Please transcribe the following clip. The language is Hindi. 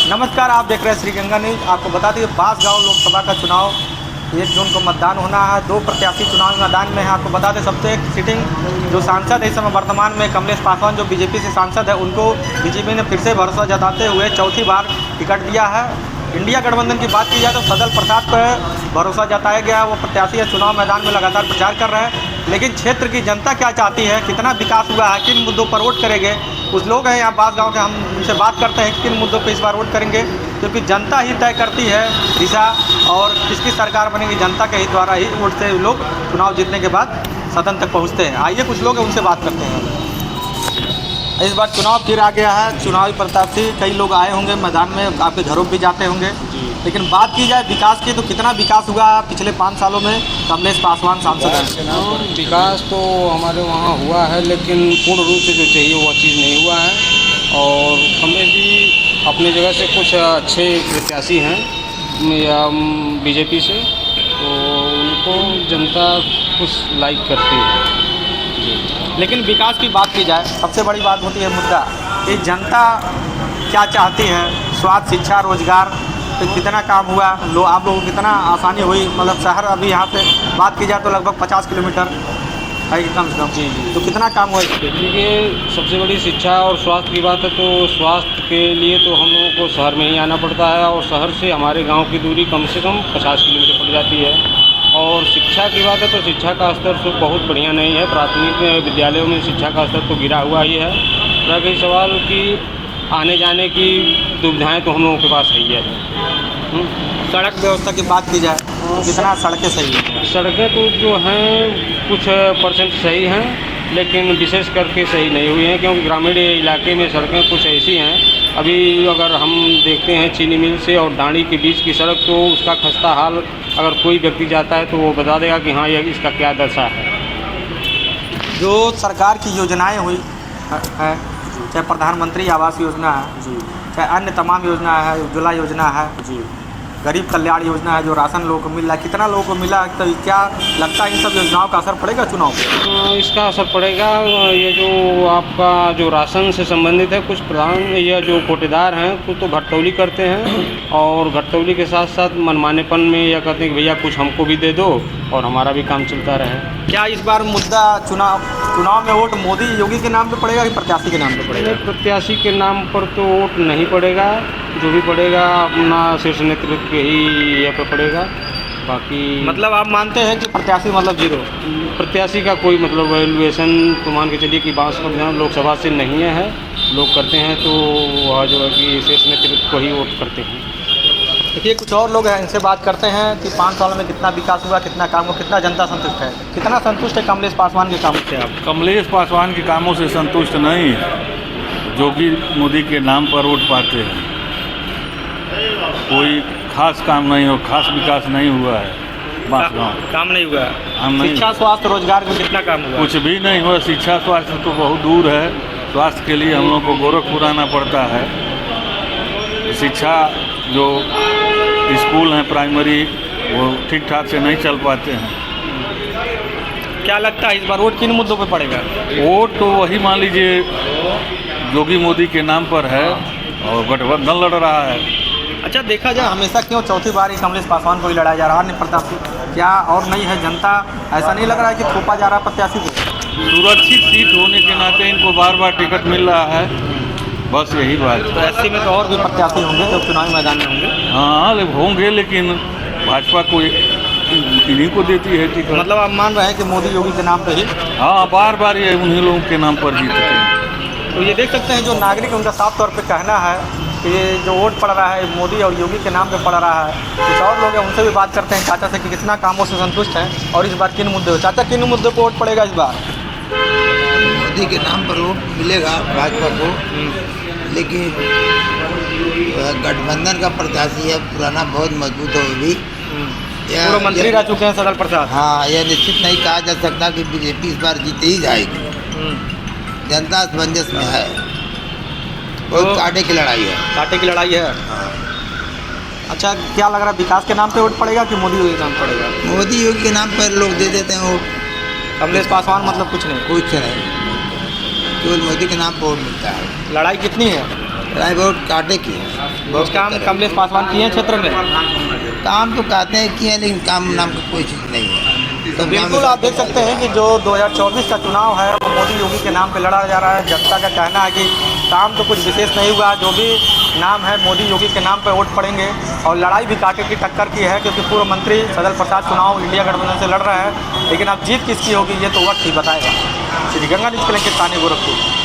नमस्कार, आप देख रहे हैं श्री गंगा न्यूज। आपको बता दें बांसगांव लोकसभा का चुनाव 1 जून को मतदान होना है। 2 प्रत्याशी चुनावी मैदान में हैं। आपको बता दें सबसे एक सिटिंग जो सांसद है इस समय वर्तमान में कमलेश पासवान, जो बीजेपी से सांसद है, उनको बीजेपी ने फिर से भरोसा जताते हुए चौथी बार टिकट दिया है। इंडिया गठबंधन की बात की जाए तो सदल प्रसाद पर भरोसा जताया गया। वो प्रत्याशी है, चुनाव मैदान में लगातार प्रचार कर रहे हैं। लेकिन क्षेत्र की जनता क्या चाहती है, कितना विकास हुआ है, किन मुद्दों पर वोट करेंगे, कुछ लोग हैं यहाँ बांसगांव के, हम उनसे बात करते हैं किन मुद्दों पर इस बार वोट करेंगे, क्योंकि जनता ही तय करती है दिशा और किसकी सरकार बनेगी। जनता के ही द्वारा ही वोट से लोग चुनाव जीतने के बाद सदन तक पहुँचते हैं। आइए कुछ लोग हैं उनसे बात करते हैं। इस बार चुनाव फिर आ गया है, चुनावी प्रत्याशी कई लोग आए होंगे मैदान में, आपके घरों भी जाते होंगे। लेकिन बात की जाए विकास की तो कितना विकास हुआ पिछले 5 सालों में कमलेश पासवान सांसद हैं? विकास तो हमारे वहाँ हुआ है, लेकिन पूर्ण रूप से जो चाहिए वो चीज़ नहीं हुआ है। और कमलेश जी अपनी जगह से कुछ अच्छे प्रत्याशी हैं बीजेपी से, तो उनको जनता कुछ लाइक करती है। लेकिन विकास की बात की जाए सबसे बड़ी बात होती है मुद्दा कि जनता क्या चाहती है। स्वास्थ्य, शिक्षा, रोजगार तो कितना काम हुआ, आप लोगों को कितना आसानी हुई। मतलब शहर अभी यहाँ से बात की जाए तो लगभग 50 किलोमीटर है कि कम से कम। जी। तो कितना काम हुआ इसके? देखिए, सबसे बड़ी शिक्षा और स्वास्थ्य की बात है तो स्वास्थ्य के लिए तो हम लोगों को शहर में ही आना पड़ता है, और शहर से हमारे गाँव की दूरी कम से कम 50 किलोमीटर पड़ जाती है। और शिक्षा की बात है तो शिक्षा का स्तर तो बहुत बढ़िया नहीं है। प्राथमिक विद्यालयों में शिक्षा का स्तर तो गिरा हुआ ही है। रह गई सवाल कि आने जाने की दुविधाएं तो हम लोगों के पास है ही है। सड़क व्यवस्था की बात की जाए तो कितना सड़कें सही हैं? सड़कें तो जो हैं कुछ परसेंट सही हैं, लेकिन विशेष करके सही नहीं हुई हैं, क्योंकि ग्रामीण इलाके में सड़कें कुछ ऐसी हैं। अभी अगर हम देखते हैं चीनी मिल से और डांडी के बीच की सड़क, तो उसका खस्ता हाल अगर कोई व्यक्ति जाता है तो वो बता देगा कि हाँ, ये इसका क्या दशा है। जो सरकार की योजनाएं हुई है, चाहे प्रधानमंत्री आवास योजना है जी, चाहे अन्य तमाम योजना है, उज्ज्वला योजना है जी, गरीब कल्याण योजना है, जो राशन लोगों को मिल रहा है, कितना लोगों को मिला, तो क्या लगता है इन सब योजनाओं का असर पड़ेगा चुनाव पर? इसका असर पड़ेगा। ये जो आपका जो राशन से संबंधित है, कुछ प्रधान या जो कोटेदार हैं कुछ तो घटतौली करते हैं, और घटतौली के साथ साथ मनमानेपन में यह कहते हैं कि भैया कुछ हमको भी दे दो और हमारा भी काम चलता रहे। क्या इस बार मुद्दा चुनाव में वोट मोदी योगी के नाम पे पड़ेगा कि प्रत्याशी के नाम पे पड़ेगा? प्रत्याशी के नाम पर तो वोट नहीं पड़ेगा, जो भी पड़ेगा अपना शीर्ष नेतृत्व के ही ये पे पड़ेगा। बाकी मतलब आप मानते हैं कि प्रत्याशी मतलब जीरो? प्रत्याशी का कोई मतलब वैल्यूएशन तो मान के चलिए कि बांसगांव लोकसभा से नहीं है। लोग करते हैं तो वह जो है कि शीर्ष नेतृत्व को ही वोट करते हैं। देखिए, कुछ और लोग हैं, इनसे बात करते हैं कि 5 सालों में कितना विकास हुआ, कितना काम हुआ, कितना जनता संतुष्ट है, कितना संतुष्ट है कमलेश पासवान के कामों से आप? कमलेश पासवान के कामों से संतुष्ट नहीं है, जो कि मोदी के नाम पर वोट पाते हैं। कोई खास काम नहीं हो, खास विकास नहीं हुआ है बांसगांव। काम नहीं हुआ? नहीं। शिक्षा, स्वास्थ्य, रोजगार में कितना काम हुआ? कुछ भी नहीं हुआ। शिक्षा स्वास्थ्य तो बहुत दूर है। स्वास्थ्य के लिए हम लोग को गोरखपुर आना पड़ता है। शिक्षा जो स्कूल हैं प्राइमरी, वो ठीक ठाक से नहीं चल पाते हैं। क्या लगता है इस बार वोट किन मुद्दों पे पड़ेगा? वोट तो वही मान लीजिए योगी मोदी के नाम पर है, और गठबंधन लड़ रहा है। अच्छा, देखा जाए हमेशा क्यों चौथी बार ही कमलेश पासवान को ही लड़ाया जा रहा है? अन्य प्रत्याशी क्या और नहीं है? जनता ऐसा नहीं लग रहा है कि थोपा जा रहा है प्रत्याशी को? सुरक्षित सीट होने के नाते इनको बार बार टिकट मिल रहा है, बस यही बात है। तो ऐसे में तो और भी प्रत्याशी होंगे जो चुनावी मैदान में होंगे। हाँ होंगे, लेकिन भाजपा को इन्हीं को देती है टिकट। मतलब आप मान रहे हैं कि मोदी योगी के नाम पर ही? हाँ, बार बार ये उन्हीं लोगों के नाम पर जीतते हैं। तो ये देख सकते हैं जो नागरिक, उनका साफ तौर पे कहना है कि ये जो वोट पड़ रहा है मोदी और योगी के नाम पे पड़ रहा है। कुछ और लोग हैं, उनसे भी बात करते हैं चाचा से कि कितना कामों से संतुष्ट हैं और इस बार किन मुद्दे हो। चाचा, किन मुद्दों पर वोट पड़ेगा इस बार? मोदी के नाम पर वोट मिलेगा भाजपा को, लेकिन गठबंधन का प्रत्याशी है पुराना, बहुत मजबूत हो भी। पूर्व मंत्री रह चुके हैं सदल प्रसाद। हाँ, यह निश्चित नहीं कहा जा सकता कि बीजेपी इस बार जीते ही जाएगी। जनता असमंजस में है, बहुत कांटे की लड़ाई है। कांटे की लड़ाई है। अच्छा, क्या लग रहा है विकास के नाम पे वोट पड़ेगा कि मोदी योगी के नाम पड़ेगा? मोदी योगी के नाम पर लोग दे देते हैं वोट। कमलेश पासवान मतलब कुछ नहीं? कुछ नहीं, केवल मोदी के नाम पर वोट मिलता है। लड़ाई कितनी है? लड़ाई बहुत कांटे की है। कुछ काम कमलेश पासवान किए हैं क्षेत्र में? काम तो कहते हैं किए, लेकिन काम नाम की कोई चीज़ नहीं है। तो बिल्कुल आप देख सकते हैं कि जो 2024 का चुनाव है वो मोदी योगी के नाम पे लड़ा जा रहा है। जनता का कहना है कि काम तो कुछ विशेष नहीं हुआ, जो भी नाम है मोदी योगी के नाम पे वोट पड़ेंगे। और लड़ाई भी कांटे की टक्कर की है, क्योंकि पूर्व मंत्री सदल प्रसाद चुनाव इंडिया गठबंधन से लड़ रहा है, लेकिन अब जीत किसकी होगी ये तो वक्त ही बताएगा। श्री गंगा न्यूज़ के लिए स्थानीय गोरखपुर।